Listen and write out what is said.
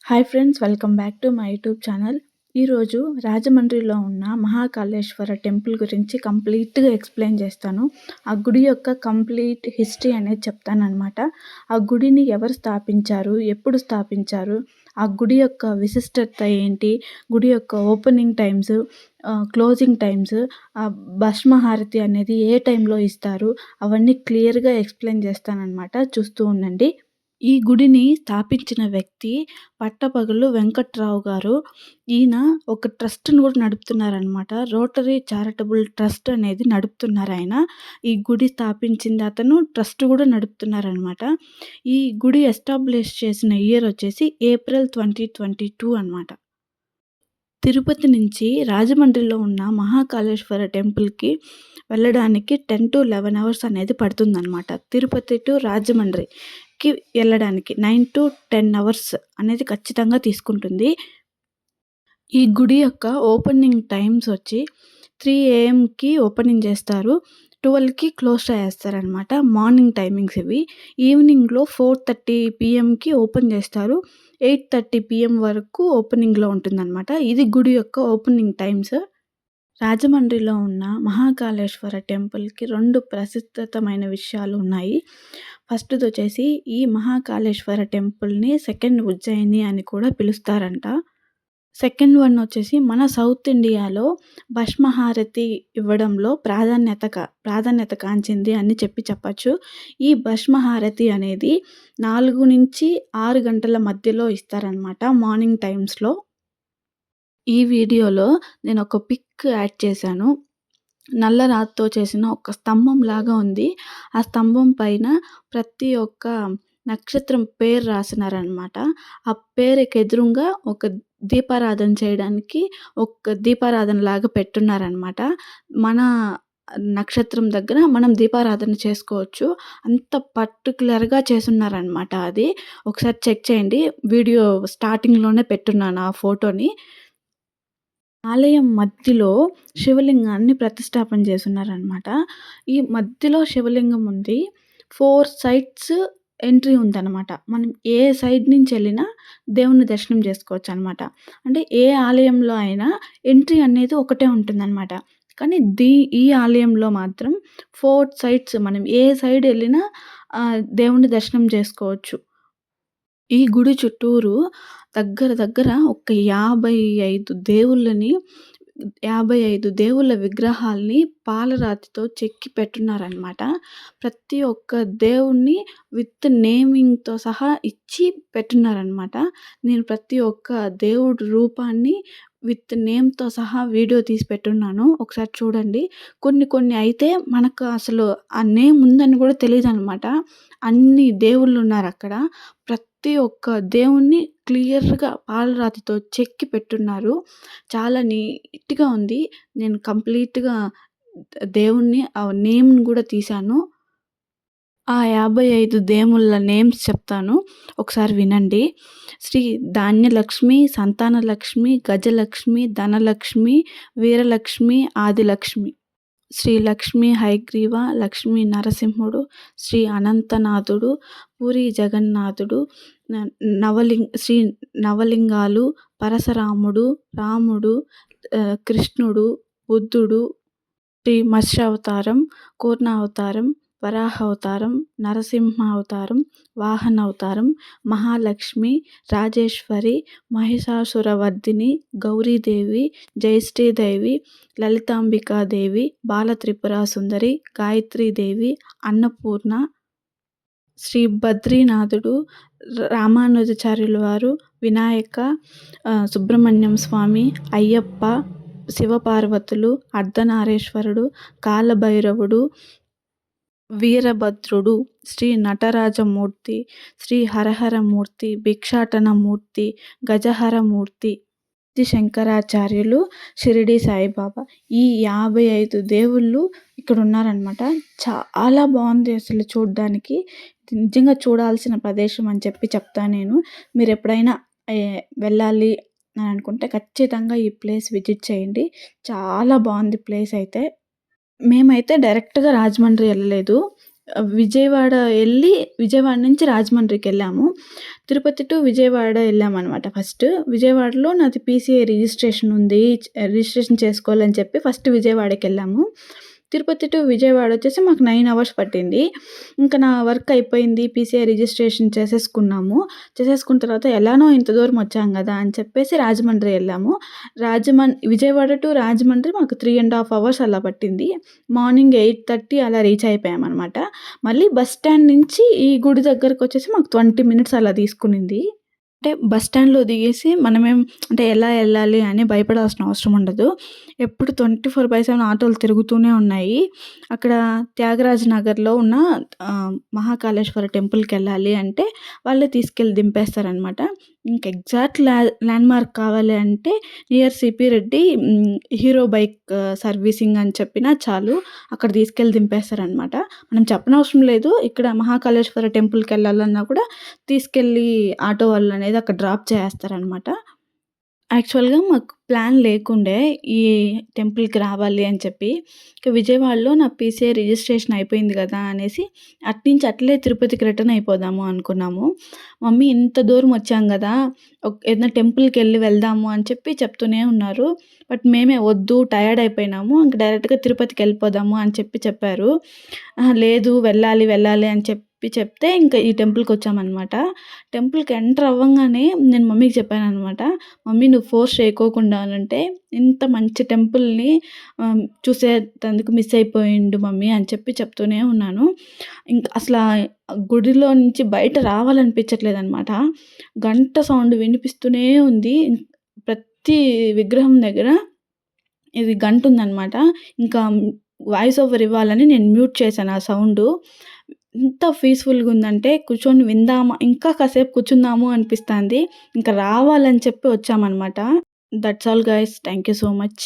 Hi friends, welcome back to my YouTube channel. ఈరోజు రాజమండ్రిలో ఉన్న మహాకాళేశ్వర టెంపుల్ గురించి కంప్లీట్గా ఎక్స్ప్లెయిన్ చేస్తాను. ఆ గుడి యొక్క కంప్లీట్ హిస్టరీ అనేది చెప్తానన్నమాట. ఆ గుడిని ఎవరు స్థాపించారు, ఎప్పుడు స్థాపించారు, ఆ గుడి యొక్క విశిష్టత ఏంటి, గుడి యొక్క ఓపెనింగ్ టైమ్స్, క్లోజింగ్ టైమ్స్, భస్మహారతి అనేది ఏ టైంలో ఇస్తారు, అవన్నీ క్లియర్గా ఎక్స్ప్లెయిన్ చేస్తానన్నమాట. చూస్తూ ఉండండి. ఈ గుడిని స్థాపించిన వ్యక్తి పట్టపగలు వెంకట్రావు గారు. ఈయన ఒక ట్రస్ట్‌ని కూడా నడుపుతున్నారనమాట. రోటరీ చారిటబుల్ ట్రస్ట్ అనేది నడుపుతున్నారాయన. ఈ గుడి స్థాపించింది అతను, ట్రస్ట్ కూడా నడుపుతున్నారనమాట. ఈ గుడి ఎస్టాబ్లిష్ చేసిన ఇయర్ వచ్చేసి ఏప్రిల్ 2022 అనమాట. తిరుపతి నుంచి రాజమండ్రిలో ఉన్న మహాకాళేశ్వర టెంపుల్‌కి వెళ్ళడానికి 10-11 అవర్స్ అనేది పడుతుందనమాట. తిరుపతి టు రాజమండ్రికి వెళ్ళడానికి 9-10 అవర్స్ అనేది ఖచ్చితంగా తీసుకుంటుంది. ఈ గుడి యొక్క ఓపెనింగ్ టైమ్స్ వచ్చి 3 AM ఓపెనింగ్ చేస్తారు. 12కి క్లోజ్ చేస్తారనమాట. మార్నింగ్ టైమింగ్స్ ఇవి. ఈవినింగ్‌లో 4:30 PMకి ఓపెన్ చేస్తారు. 8:30 PM వరకు ఓపెనింగ్‌లో ఉంటుందన్నమాట. ఇది గుడి యొక్క ఓపెనింగ్ టైమ్స్. రాజమండ్రిలో ఉన్న మహాకాళేశ్వర టెంపుల్‌కి 2 ప్రసిద్ధతమైన విషయాలు ఉన్నాయి. ఫస్ట్‌ది వచ్చేసి ఈ మహాకాళేశ్వర టెంపుల్‌ని సెకండ్ ఉజ్జయిని అని కూడా పిలుస్తారంట. సెకండ్ వన్ వచ్చేసి మన సౌత్ ఇండియాలో భస్మహారతి ఇవ్వడంలో ప్రాధాన్యత కాంచింది అని చెప్పచ్చు. ఈ భస్మహారతి అనేది 4-6 గంటల మధ్యలో ఇస్తారనమాట, మార్నింగ్ టైమ్స్‌లో. ఈ వీడియోలో నేను ఒక పిక్ యాడ్ చేశాను. నల్ల రాతితో చేసిన ఒక స్తంభం లాగా ఉంది. ఆ స్తంభం పైన ప్రతి ఒక్క నక్షత్రం పేరు రాసినారనమాట. ఆ పేరుకి ఎదురుంగా ఒక దీపారాధన చేయడానికి ఒక దీపారాధన లాగా పెట్టున్నారనమాట. మన నక్షత్రం దగ్గర మనం దీపారాధన చేసుకోవచ్చు. అంత పర్టిక్యులర్‌గా చేసున్నారనమాట అది. ఒకసారి చెక్ చేయండి. వీడియో స్టార్టింగ్‌లోనే పెట్టున్నాను ఆ ఫోటోని. ఆలయం మధ్యలో శివలింగాన్ని ప్రతిష్టాపన చేసున్నారనమాట. ఈ మధ్యలో శివలింగం ఉంది. 4 సైడ్స్ ఎంట్రీ ఉందనమాట. మనం ఏ సైడ్ నుంచి వెళ్ళినా దేవుని దర్శనం చేసుకోవచ్చనమాట. అంటే ఏ ఆలయంలో అయినా ఎంట్రీ అనేది ఒకటే ఉంటుందనమాట. కానీ ఈ ఆలయంలో మాత్రం 4 సైడ్స్ మనం ఏ సైడ్ వెళ్ళినా దేవుని దర్శనం చేసుకోవచ్చు. ఈ గుడి చుట్టూరు దగ్గర ఒక 55 దేవుళ్ళ విగ్రహాల్ని పాలరాతితో చెక్కి పెట్టున్నారనమాట. ప్రతి ఒక్క దేవుడిని విత్ నేమింగ్‌తో సహా ఇచ్చి పెట్టున్నారనమాట. నేను ప్రతి ఒక్క దేవుడి రూపాన్ని విత్ నేమ్‌తో సహా వీడియో తీసి పెట్టున్నాను. ఒకసారి చూడండి. కొన్ని అయితే మనకు అసలు ఆ నేమ్ ఉందని కూడా తెలీదనమాట. అన్ని దేవుళ్ళున్నారక్కడ. ప్రతి ఒక్క దేవుడిని క్లియర్‌గా పాలరాతితో చెక్కి పెట్టున్నారు. చాలా నీట్‌గా ఉంది. నేను కంప్లీట్‌గా దేవుడిని ఆ నేమ్‌ని కూడా తీశాను. ఆ 55 దేవుళ్ళ నేమ్స్ చెప్తాను. ఒకసారి వినండి. శ్రీ ధాన్యలక్ష్మి, సంతానలక్ష్మి, గజలక్ష్మి, ధనలక్ష్మి, వీరలక్ష్మి, ఆదిలక్ష్మి. శ్రీ లక్ష్మీ హయగ్రీవ, లక్ష్మీ నరసింహుడు, శ్రీ అనంతనాథుడు, పూరీ జగన్నాథుడు, శ్రీ నవలింగాలు, పరశురాముడు, రాముడు, కృష్ణుడు, బుద్ధుడు, శ్రీ మత్స్యావతారం, కూర్మావతారం, వరాహావతారం, నరసింహావతారం, వాహనావతారం, మహాలక్ష్మి, రాజేశ్వరి, మహిషాసురవర్ధిని, గౌరీదేవి, జయశ్రీదేవి, లలితాంబికాదేవి, బాలత్రిపురసుందరి, గాయత్రీదేవి, అన్నపూర్ణ, శ్రీ బద్రీనాథుడు, రామానుజాచార్యుల వారు, వినాయక, సుబ్రహ్మణ్యం స్వామి, అయ్యప్ప, శివపార్వతులు, అర్ధనారీశ్వరుడు, కాలభైరవుడు, వీరభద్రుడు, శ్రీ నటరాజమూర్తి, శ్రీ హరహరమూర్తి, భిక్షాటనమూర్తి, గజహరమూర్తి, శంకరాచార్యులు, షిరిడి సాయిబాబా. ఈ 55 దేవుళ్ళు ఇక్కడ ఉన్నారనమాట. చాలా బాగుంది అసలు చూడ్డానికి. నిజంగా చూడాల్సిన ప్రదేశం అని చెప్తా నేను. మీరు ఎప్పుడైనా వెళ్ళాలి అని అనుకుంటే ఖచ్చితంగా ఈ ప్లేస్ విజిట్ చేయండి. చాలా బాగుంది ప్లేస్ అయితే. మేమైతే డైరెక్ట్‌గా రాజమండ్రి వెళ్ళలేదు. విజయవాడ ఎళ్ళి విజయవాడ నుంచి రాజమండ్రికెళ్ళాము. తిరుపతి టు విజయవాడ ఎళ్ళామనమాట ఫస్ట్. విజయవాడలో నాది పీసీఐ రిజిస్ట్రేషన్ ఉంది. రిజిస్ట్రేషన్ చేసుకోవాలని చెప్పి ఫస్ట్ విజయవాడకెళ్ళాము. తిరుపతి టు విజయవాడ వచ్చేసి మాకు 9 అవర్స్ పట్టింది. ఇంకా నా వర్క్ అయిపోయింది. పీసీఐ రిజిస్ట్రేషన్ చేసేసుకున్నాము. చేసేసుకున్న తర్వాత ఎలానో ఇంత దూరం వచ్చాం గదా అని చెప్పేసి రాజమండ్రి ఎళ్ళాము. విజయవాడ టు రాజమండ్రి మాకు 3½ అవర్స్ అలా పట్టింది. మార్నింగ్ 8:30 అలా రీచ్ అయిపోయామనమాట. మళ్ళీ బస్ స్టాండ్ నుంచి ఈ గుడి దగ్గరకొచ్చేసి మాకు 20 మినిట్స్ అలా తీసుకునింది. అంటే బస్ స్టాండ్‌లో దిగేసి మనమేం అంటే ఎలా ఎళ్ళాలి అని భయపడాల్సిన అవసరం ఉండదు. ఎప్పుడు 24/7 ఆటోలు తిరుగుతూనే ఉన్నాయి. అక్కడ త్యాగరాజ నగర్‌లో ఉన్న మహాకాళేశ్వర టెంపుల్‌కెళ్ళాలి అంటే వాళ్ళే తీసుకెళ్ళి దింపేస్తారనమాట. ఇంక ఎగ్జాక్ట్ ల్యాండ్‌మార్క్ కావాలి అంటే near CP Reddy hero bike servicing అని చెప్పినా చాలు. అక్కడ తీసుకెళ్ళి దింపేస్తారనమాట. మనం చెప్పనవసరం లేదు. ఇక్కడ మహాకాళేశ్వర టెంపుల్‌కెళ్ళాలన్నా కూడా తీసుకెళ్ళి ఆటో వాళ్ళనేది అక్కడ డ్రాప్ చేసేస్తారనమాట. యాక్చువల్‌గా మాకు ప్లాన్ లేకుండే ఈ టెంపుల్‌కి రావాలి అని చెప్పి. ఇక విజయవాడలో నా పీసీఐ రిజిస్ట్రేషన్ అయిపోయింది గదా అనేసి అట్నుంచి అట్లే తిరుపతికి రిటర్న్ అయిపోదాము అనుకున్నాము. మమ్మీ ఇంత దూరం వచ్చాం గదా! ఏదైనా టెంపుల్‌కెళ్ళి వెళ్దాము అని చెప్పి చెప్తూనే ఉన్నారు. బట్ మేమే వద్దు టయర్డ్ అయిపోయినాము. ఇంక డైరెక్ట్‌గా తిరుపతికెళ్ళిపోదాము అని చెప్పారు. అహా! లేదు వెళ్ళాలి అని చెప్తే ఇంకా ఈ టెంపుల్‌కొచ్చామనమాట. టెంపుల్‌కి ఎంటర్ అవ్వంగానే నేను మమ్మీకి చెప్పాననమాట. మమ్మీ నువ్వు ఫోర్స్ చేయకోకుండానంటే ఇంత మంచి టెంపుల్‌ని చూసేటందుకు మిస్ అయిపోయిండు మమ్మీ అని చెప్తూనే ఉన్నాను. ఇంక అసలా గుడిలో నుంచి బయట రావాలనిపించట్లేదనమాట. గంట సౌండ్ వినిపిస్తూనే ఉంది. ప్రతి విగ్రహం దగ్గర ఇది గంటుందనమాట. ఇంకా వాయిస్ ఓవర్ ఇవ్వాలని నేను మ్యూట్ చేశాను ఆ సౌండు. ఎంత పీస్‌ఫుల్‌గుందంటే కూర్చొని విందామా ఇంకా కాసేపు కూర్చుందాము అనిపిస్తాంది. ఇంకా రావాలని చెప్పి వచ్చామనమాట. That's all guys. Thank you so much.